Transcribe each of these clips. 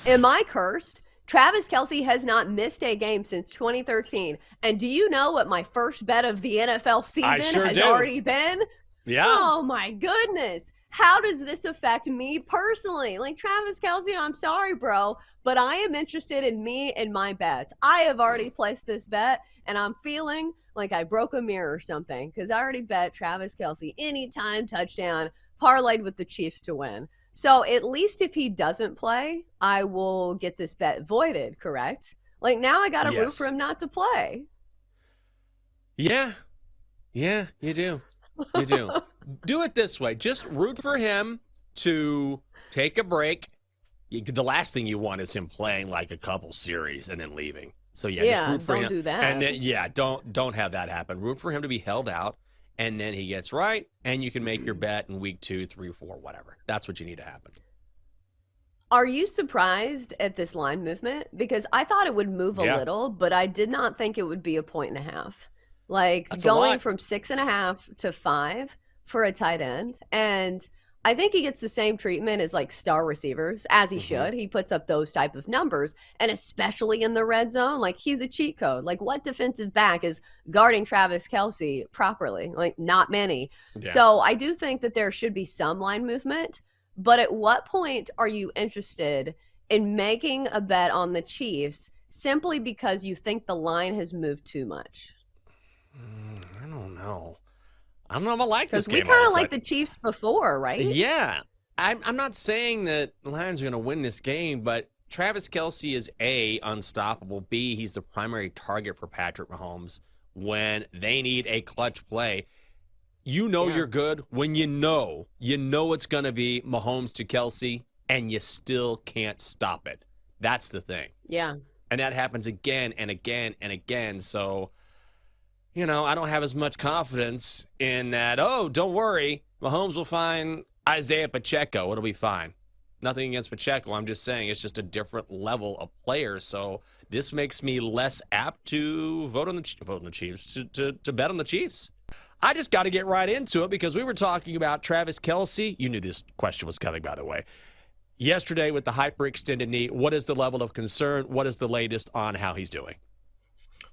Am I cursed? Travis Kelce has not missed a game since 2013. And do you know what my first bet of the NFL I season sure has do. already been? Yeah. Oh my goodness. How does this affect me personally? Like, Travis Kelce, I'm sorry, bro, but I am interested in me and my bets. I have already placed this bet, and I'm feeling like I broke a mirror or something because I already bet Travis Kelce anytime touchdown, parlayed with the Chiefs to win. So at least if he doesn't play, I will get this bet voided, correct? Like, now I got to root for Yes. him not to play. Yeah. Yeah, you do. You do. Do it this way. Just root for him to take a break. The last thing you want is him playing like a couple series and then leaving. So yeah, just Yeah, root for don't him. do And that. then, yeah, don't have that happen. Root for him to be held out, and then he gets right, and you can make your bet in week 2, 3, 4, whatever. That's what you need to happen. Are you surprised at this line movement? Because I thought it would move a Yeah, little, but I did not think it would be a point and a half. Like, that's a going lot. from 6.5 to 5 for a tight end. And I think he gets the same treatment as like star receivers, as he Hmm. should. He puts up those type of numbers, and especially in the red zone, like, he's a cheat code. Like, what defensive back is guarding Travis Kelce properly? Like, not many. Yeah. So I do think that there should be some line movement. But at what point are you interested in making a bet on the Chiefs simply because you think the line has moved too much? I don't know. I don't know if I like this Because we game all of kind a of like sudden. the Chiefs before, right? Yeah. I'm not saying that the Lions are going to win this game, but Travis Kelce is A, unstoppable. B, he's the primary target for Patrick Mahomes when they need a clutch play. You know Yeah. you're good when you know it's going to be Mahomes to Kelce, and you still can't stop it. That's the thing. Yeah. And that happens again and again and again. So, I don't have as much confidence in that. Oh, don't worry. Mahomes will find Isaiah Pacheco. It'll be fine. Nothing against Pacheco. I'm just saying it's just a different level of player. So this makes me less apt to vote on the Chiefs, to bet on the Chiefs. I just got to get right into it because we were talking about Travis Kelce. You knew this question was coming, by the way. Yesterday with the hyperextended knee, what is the level of concern? What is the latest on how he's doing?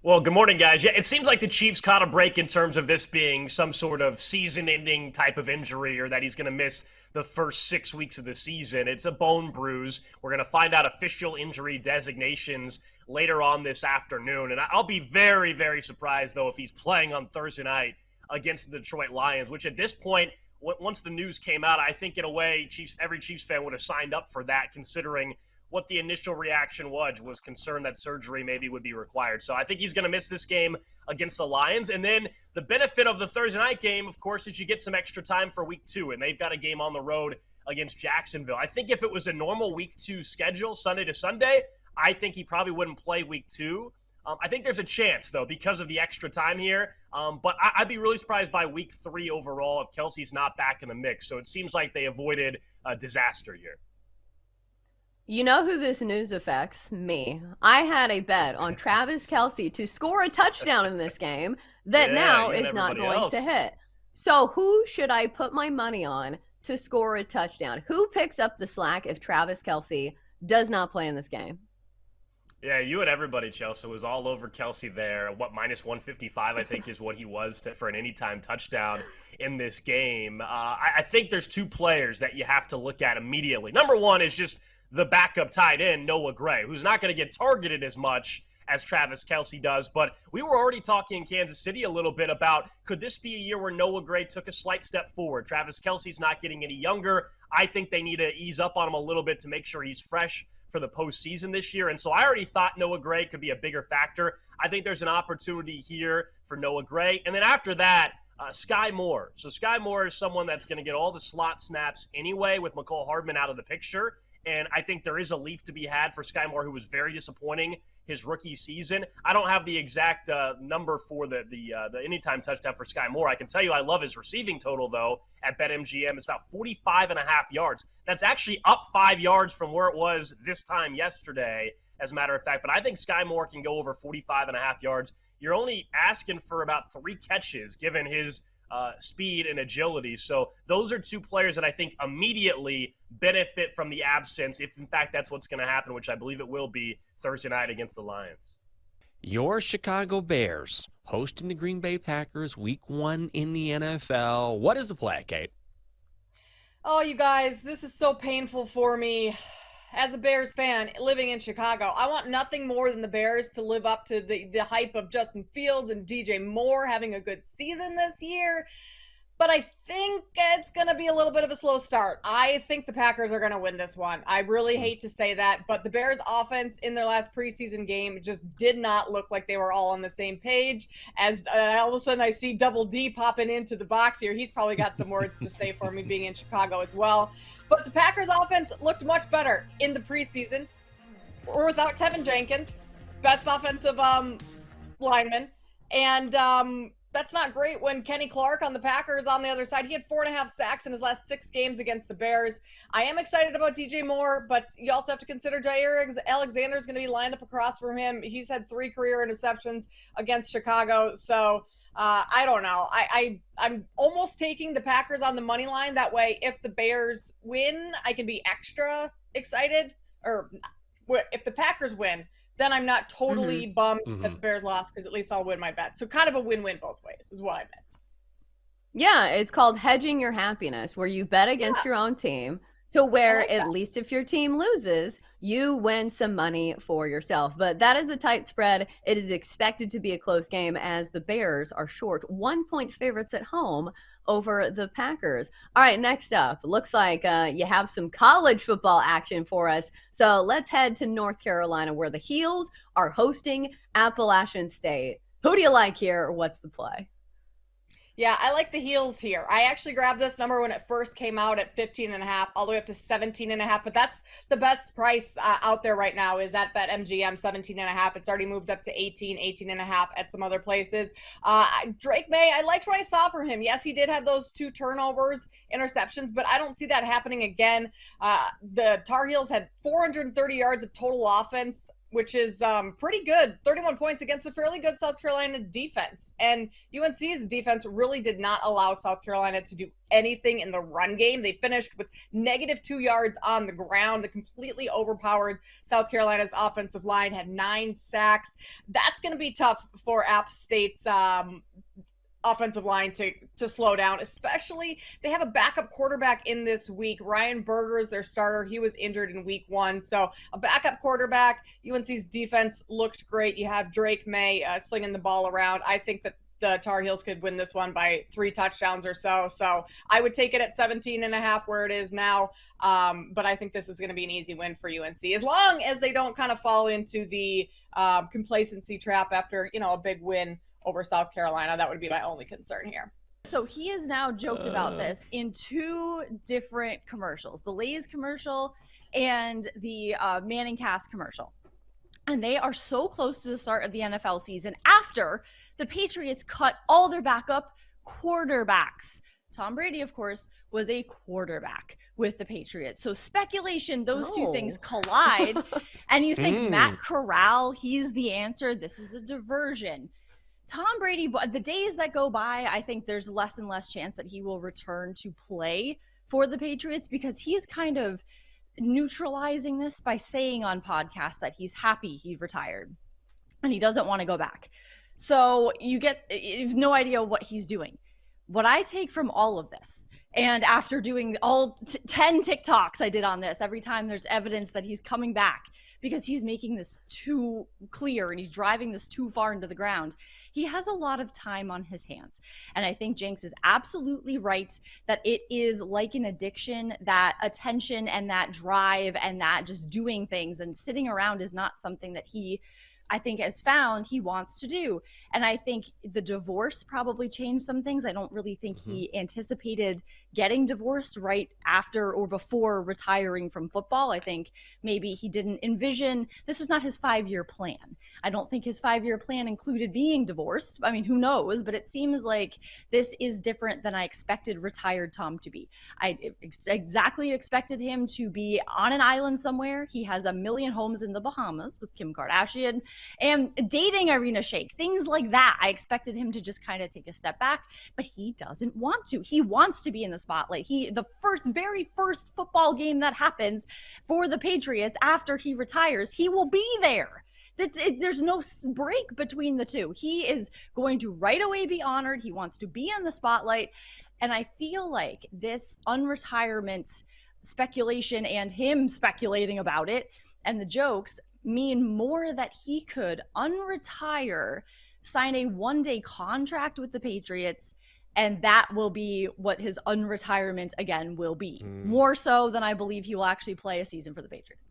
Well, good morning, guys. Yeah, it seems like the Chiefs caught a break in terms of this being some sort of season-ending type of injury or that he's going to miss the first 6 weeks of the season. It's a bone bruise. We're going to find out official injury designations later on this afternoon. And I'll be very, very surprised, though, if he's playing on Thursday night against the Detroit Lions, which at this point, once the news came out, I think in a way, every Chiefs fan would have signed up for that, considering what the initial reaction was concerned that surgery maybe would be required. So I think he's going to miss this game against the Lions. And then the benefit of the Thursday night game, of course, is you get some extra time for week 2, and they've got a game on the road against Jacksonville. I think if it was a normal week 2 schedule, Sunday to Sunday, I think he probably wouldn't play week 2. I think there's a chance, though, because of the extra time here. But I'd be really surprised by week 3 overall if Kelce's not back in the mix. So it seems like they avoided a disaster here. You know who this news affects? Me. I had a bet on Travis Kelce to score a touchdown in this game that Yeah, now you and is not everybody going to else. hit. So who should I put my money on to score a touchdown? Who picks up the slack if Travis Kelce does not play in this game? Yeah, you and everybody, Chelsa, was all over Kelce there. Minus 155, I think, is what he was for an anytime touchdown in this game. I think there's 2 players that you have to look at immediately. Number one is just the backup tight end, Noah Gray, who's not going to get targeted as much as Travis Kelce does. But we were already talking in Kansas City a little bit about, could this be a year where Noah Gray took a slight step forward? Travis Kelce's not getting any younger. I think they need to ease up on him a little bit to make sure he's fresh for the postseason this year. And so I already thought Noah Gray could be a bigger factor. I think there's an opportunity here for Noah Gray. And then after that, Sky Moore. So Sky Moore is someone that's going to get all the slot snaps anyway with McCole Hardman out of the picture. And I think there is a leap to be had for Sky Moore, who was very disappointing his rookie season. I don't have the exact number for the anytime touchdown for Sky Moore. I can tell you I love his receiving total, though, at BetMGM. It's about 45 and a half yards. That's actually up 5 yards from where it was this time yesterday, as a matter of fact. But I think Sky Moore can go over 45 and a half yards. You're only asking for about 3 catches, given his speed and agility. So those are two players that I think immediately benefit from the absence, if in fact that's what's going to happen, which I believe it will be Thursday night against the Lions. Your Chicago Bears hosting the Green Bay Packers week 1 in the NFL. What is the play, Kate? Oh, you guys, this is so painful for me. As a Bears fan living in Chicago, I want nothing more than the Bears to live up to the hype of Justin Fields and DJ Moore having a good season this year. But I think it's going to be a little bit of a slow start. I think the Packers are going to win this one. I really hate to say that, but the Bears offense in their last preseason game just did not look like they were all on the same page. As all of a sudden I see Double D popping into the box here. He's probably got some words to say for me being in Chicago as well. But the Packers offense looked much better in the preseason. We're without Tevin Jenkins, best offensive lineman. And that's not great when Kenny Clark on the Packers on the other side. He had 4.5 sacks in his last 6 games against the Bears. I am excited about DJ Moore, but you also have to consider Jair Alexander is going to be lined up across from him. He's had 3 career interceptions against Chicago. So I don't know. I'm almost taking the Packers on the money line. That way, if the Bears win, I can be extra excited. Or if the Packers win, then I'm not totally bummed that the Bears lost, because at least I'll win my bet. So kind of a win-win both ways is what I meant. Yeah, it's called hedging your happiness, where you bet against your own team to where at least if your team loses, you win some money for yourself. But that is a tight spread. It is expected to be a close game as the Bears are short 1-point favorites at home over the Packers. All right, next up, looks like you have some college football action for us. So let's head to North Carolina, where the Heels are hosting Appalachian State. Who do you like here, or what's the play? Yeah, I like the Heels here. I actually grabbed this number when it first came out at 15.5, all the way up to 17.5. But that's the best price out there right now is at BetMGM, 17.5. It's already moved up to 18.5 at some other places. Drake May, I liked what I saw from him. Yes, he did have those 2 turnovers, interceptions, but I don't see that happening again. The Tar Heels had 430 yards of total offense, which is pretty good. 31 points against a fairly good South Carolina defense. And UNC's defense really did not allow South Carolina to do anything in the run game. They finished with -2 yards on the ground. The completely overpowered South Carolina's offensive line had 9 sacks. That's going to be tough for App State's offensive line to slow down, especially they have a backup quarterback in this week. Ryan Berger is their starter. He was injured in week 1. So a backup quarterback. UNC's defense looked great. You have Drake May slinging the ball around. I think that the Tar Heels could win this one by 3 touchdowns or so. So I would take it at 17.5 where it is now. But I think this is going to be an easy win for UNC, as long as they don't kind of fall into the complacency trap after, a big win over South Carolina. That would be my only concern here. So he has now joked about this in 2 different commercials, the Lay's commercial and the Manning Cast commercial. And they are so close to the start of the NFL season after the Patriots cut all their backup quarterbacks. Tom Brady, of course, was a quarterback with the Patriots. So speculation, those 2 things collide. And you think Matt Corral, he's the answer. This is a diversion. Tom Brady, the days that go by, I think there's less and less chance that he will return to play for the Patriots, because he's kind of neutralizing this by saying on podcasts that he's happy he retired and he doesn't want to go back. So you have no idea what he's doing. What I take from all of this, and after doing all 10 TikToks I did on this, every time there's evidence that he's coming back because he's making this too clear and he's driving this too far into the ground, he has a lot of time on his hands. And I think Jenks is absolutely right that it is like an addiction, that attention and that drive and that just doing things and sitting around is not something that he, I think, has found he wants to do. And I think the divorce probably changed some things. I don't really think he anticipated getting divorced right after or before retiring from football. I think maybe he didn't envision, this was not his 5-year plan. I don't think his 5-year plan included being divorced. I mean, who knows? But it seems like this is different than I expected retired Tom to be. I exactly expected him to be on an island somewhere. He has 1 million homes in the Bahamas with Kim Kardashian. and dating Irina Shayk, things like that. I expected him to just kind of take a step back, but he doesn't want to. He wants to be in the spotlight. The very first football game that happens for the Patriots after he retires, he will be there. There's no break between the two. He is going to right away be honored. He wants to be in the spotlight. And I feel like this unretirement speculation and him speculating about it and the jokes mean more that he could unretire, sign a one-day contract with the Patriots, and that will be what his unretirement again will be. More so than I believe he will actually play a season for the Patriots.